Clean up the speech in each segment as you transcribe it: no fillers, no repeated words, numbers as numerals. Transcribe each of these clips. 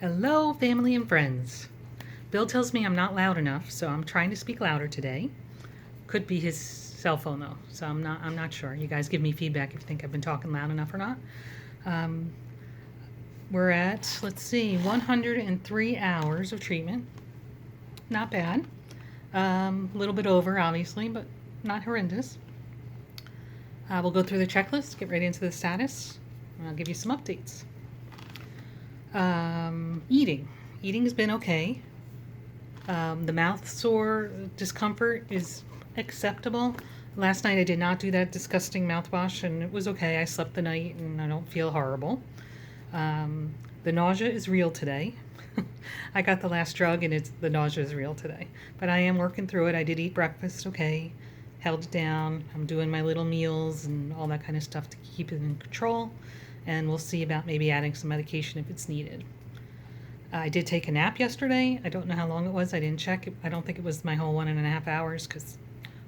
Hello, family and friends. Bill tells me I'm not loud enough, so I'm trying to speak louder today. Could be his cell phone though, so I'm not sure. You guys give me feedback if you think I've been talking loud enough or not. Um, we're at, let's see, 103 hours of treatment. Not bad. A little bit over, obviously, but not horrendous. We'll go through the checklist, get right into the status, and I'll give you some updates. Eating. Eating has been okay. The mouth sore discomfort is acceptable. Last night I did not do that disgusting mouthwash and it was okay. I slept the night and I don't feel horrible. The nausea is real today. I got the last drug and the nausea is real today. But I am working through it. I did eat breakfast okay. Held it down. I'm doing my little meals and all that kind of stuff to keep it in control. And we'll see about maybe adding some medication if it's needed. I did take a nap yesterday. I don't know how long it was. I didn't check. I don't think it was my whole 1.5 hours because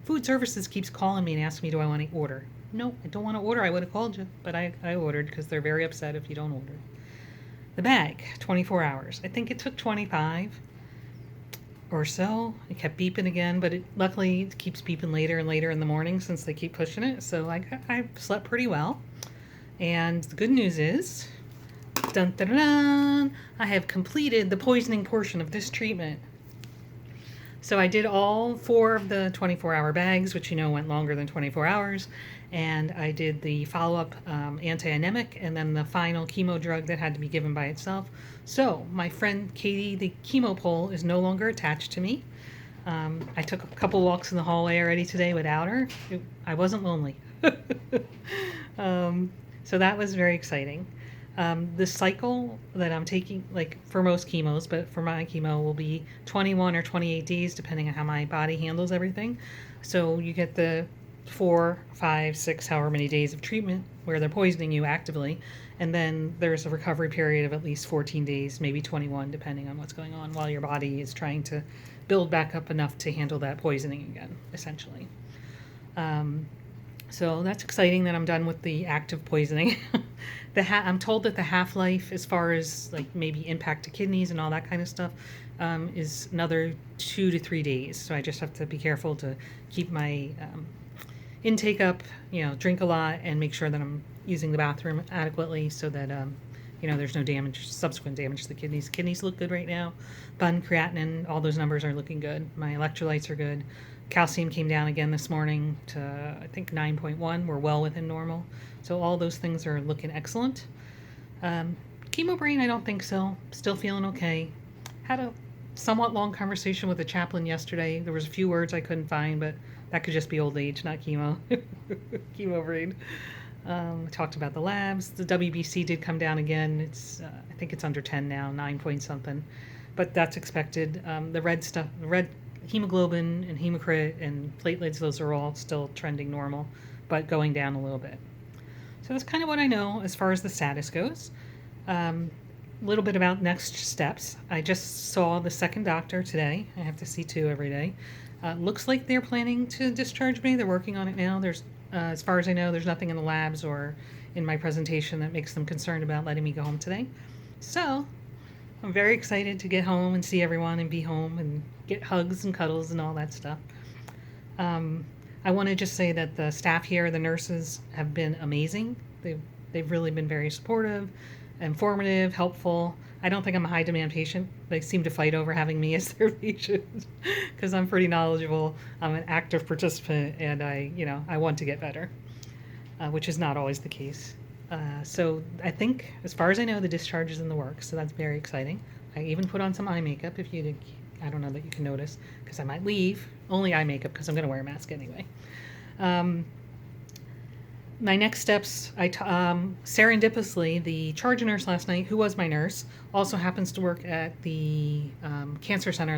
food services keeps calling me and asking me, do I want to order? No, I don't want to order. I would have called you, but I ordered because they're very upset if you don't order. The bag, 24 hours. I think it took 25 or so. It kept beeping again, but luckily it keeps beeping later and later in the morning since they keep pushing it. So I slept pretty well. And the good news is, dun, dun, dun, dun, I have completed the poisoning portion of this treatment. So I did all 4 of the 24-hour bags, which went longer than 24 hours. And I did the follow-up anti-anemic and then the final chemo drug that had to be given by itself. So my friend Katie, the chemo pole, is no longer attached to me. I took a couple walks in the hallway already today without her. I wasn't lonely. So that was very exciting. The cycle that I'm taking, like for most chemos, but for my chemo will be 21 or 28 days, depending on how my body handles everything. So you get the 4, 5, 6, however many days of treatment where they're poisoning you actively. And then there's a recovery period of at least 14 days, maybe 21, depending on what's going on, while your body is trying to build back up enough to handle that poisoning again, essentially. So that's exciting that I'm done with the active poisoning. I'm told that the half-life, as far as like maybe impact to kidneys and all that kind of stuff, is another 2 to 3 days. So I just have to be careful to keep my intake up, drink a lot, and make sure that I'm using the bathroom adequately so that there's no subsequent damage to the kidneys. Kidneys look good right now. Bun, creatinine, all those numbers are looking good. My electrolytes are good. Calcium came down again this morning to, I think, 9.1. We're well within normal. So all those things are looking excellent. Chemo brain, I don't think so. Still feeling okay. Had a somewhat long conversation with the chaplain yesterday. There was a few words I couldn't find, but that could just be old age, not chemo. Chemo brain. Talked about the labs. The WBC did come down again. I think it's under 10 now, 9 point something. But that's expected. The red hemoglobin and hematocrit and platelets, those are all still trending normal, but going down a little bit. So that's kind of what I know as far as the status goes. A little bit about next steps. I just saw the second doctor today. I have to see 2 every day. Looks like they're planning to discharge me. They're working on it now. As far as I know, there's nothing in the labs or in my presentation that makes them concerned about letting me go home today. So I'm very excited to get home and see everyone and be home and get hugs and cuddles and all that stuff. I want to just say that the staff here, the nurses, have been amazing. They've really been very supportive, informative, helpful. I don't think I'm a high demand patient. They seem to fight over having me as their patient because I'm pretty knowledgeable. I'm an active participant and I want to get better, which is not always the case. So I think, as far as I know, the discharge is in the works, so that's very exciting. I even put on some eye makeup I don't know that you can notice because I might leave. Only eye makeup because I'm going to wear a mask anyway. My next steps, serendipitously, the charge nurse last night, who was my nurse, also happens to work at the cancer center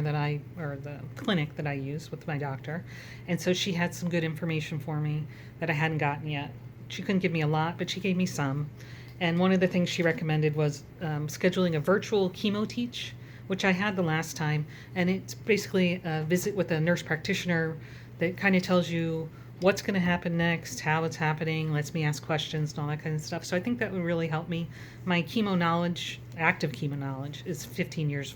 or the clinic that I use with my doctor. And so she had some good information for me that I hadn't gotten yet. She couldn't give me a lot, but she gave me some. And one of the things she recommended was scheduling a virtual chemo teach, which I had the last time. And it's basically a visit with a nurse practitioner that kind of tells you what's going to happen next, how it's happening, lets me ask questions and all that kind of stuff. So I think that would really help me. My chemo knowledge, active chemo knowledge, is 15 years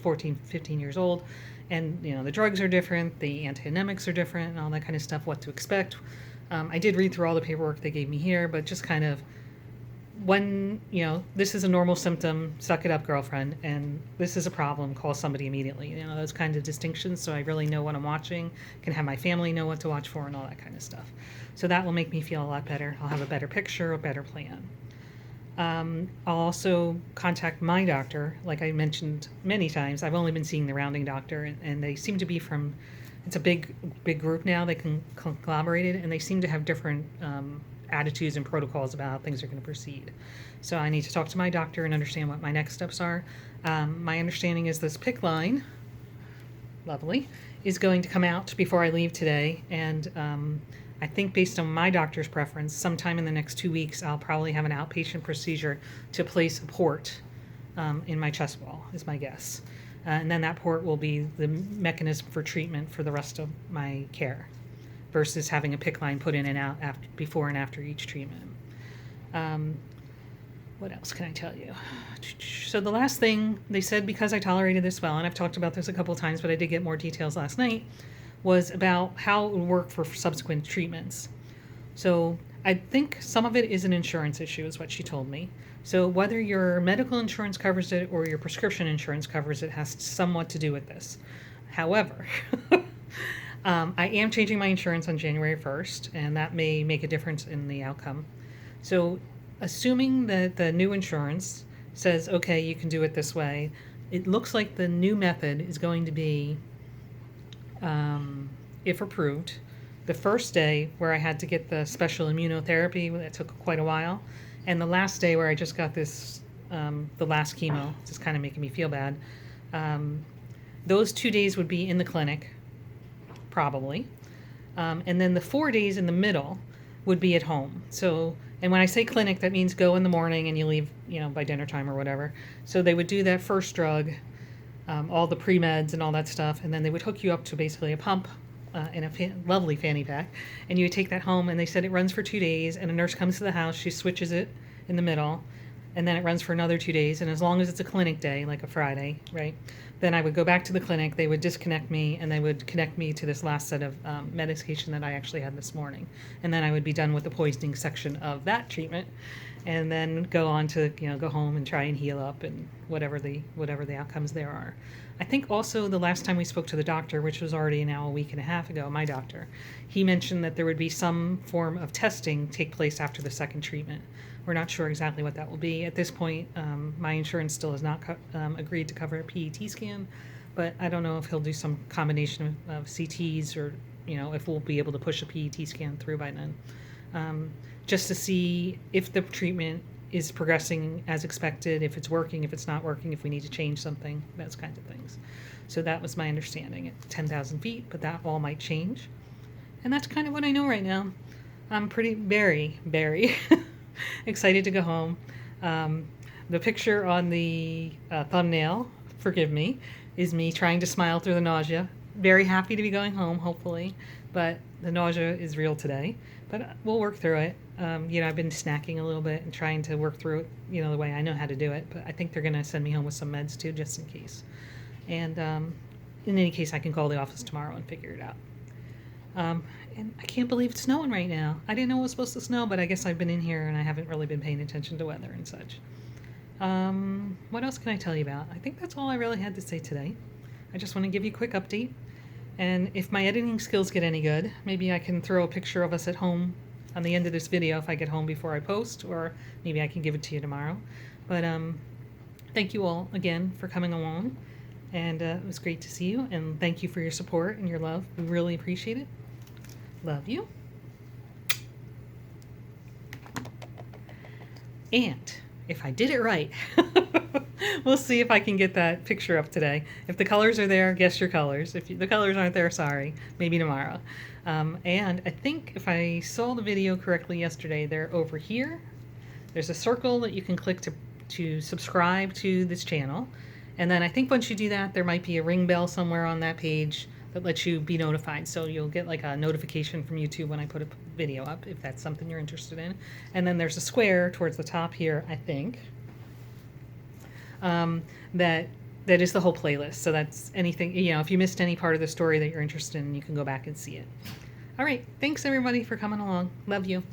old. And, the drugs are different, the antianemics are different, and all that kind of stuff, what to expect. I did read through all the paperwork they gave me here, but just kind of when, this is a normal symptom, suck it up, girlfriend, and this is a problem, call somebody immediately. Those kinds of distinctions, so I really know what I'm watching, can have my family know what to watch for, and all that kind of stuff. So that will make me feel a lot better. I'll have a better picture, a better plan. I'll also contact my doctor. Like I mentioned many times, I've only been seeing the rounding doctor, and they seem to be from, it's a big group now, they can conglomerate it, and they seem to have different attitudes and protocols about how things are going to proceed. So I need to talk to my doctor and understand what my next steps are. My understanding is this PICC line, lovely, is going to come out before I leave today, and I think based on my doctor's preference, sometime in the next 2 weeks, I'll probably have an outpatient procedure to place a port in my chest wall, is my guess. And then that port will be the mechanism for treatment for the rest of my care, versus having a PICC line put in and out before and after each treatment. What else can I tell you? So the last thing they said, because I tolerated this well, and I've talked about this a couple times, but I did get more details last night, was about how it would work for subsequent treatments. So I think some of it is an insurance issue, is what she told me. So whether your medical insurance covers it or your prescription insurance covers it has somewhat to do with this. However, I am changing my insurance on January 1st, and that may make a difference in the outcome. So assuming that the new insurance says, okay, you can do it this way, it looks like the new method is going to be, if approved, the first day where I had to get the special immunotherapy, that took quite a while, and the last day where I just got this, the last chemo, just kind of making me feel bad. Those 2 days would be in the clinic, probably. And then the 4 days in the middle would be at home. So, and when I say clinic, that means go in the morning and you leave, by dinner time or whatever. So they would do that first drug, all the pre-meds and all that stuff, and then they would hook you up to basically a pump in a lovely fanny pack, and you would take that home, and they said it runs for 2 days, and a nurse comes to the house, she switches it in the middle, and then it runs for another 2 days, and as long as it's a clinic day, like a Friday, right, then I would go back to the clinic, they would disconnect me, and they would connect me to this last set of medication that I actually had this morning, and then I would be done with the poisoning section of that treatment, and then go on to, go home and try and heal up and whatever the outcomes there are. I think also the last time we spoke to the doctor, which was already now a week and a half ago, my doctor, he mentioned that there would be some form of testing take place after the second treatment. We're not sure exactly what that will be. At this point, my insurance still has not agreed to cover a PET scan, but I don't know if he'll do some combination of CTs or, if we'll be able to push a PET scan through by then. Just to see if the treatment is progressing as expected, if it's working, if it's not working, if we need to change something, those kinds of things. So that was my understanding at 10,000 feet, but that all might change. And that's kind of what I know right now. I'm very excited to go home. The picture on the thumbnail, forgive me, is me trying to smile through the nausea. Very happy to be going home, hopefully, but the nausea is real today. But we'll work through it. I've been snacking a little bit and trying to work through it, the way I know how to do it. But I think they're going to send me home with some meds too, just in case. And in any case, I can call the office tomorrow and figure it out. And I can't believe it's snowing right now. I didn't know it was supposed to snow, but I guess I've been in here and I haven't really been paying attention to weather and such. What else can I tell you about? I think that's all I really had to say today. I just want to give you a quick update. And if my editing skills get any good, maybe I can throw a picture of us at home on the end of this video if I get home before I post, or maybe I can give it to you tomorrow. But thank you all again for coming along, and it was great to see you, and thank you for your support and your love. We really appreciate it. Love you. And if I did it right, we'll see if I can get that picture up today. If the colors are there, guess your colors. If the colors aren't there, sorry, maybe tomorrow. And I think if I saw the video correctly yesterday, they're over here. There's a circle that you can click to subscribe to this channel. And then I think once you do that, there might be a ring bell somewhere on that page that lets you be notified. So you'll get like a notification from YouTube when I put a video up, if that's something you're interested in. And then there's a square towards the top here, I think, that is the whole playlist. So that's anything, if you missed any part of the story that you're interested in, you can go back and see it. All right. Thanks, everybody, for coming along. Love you.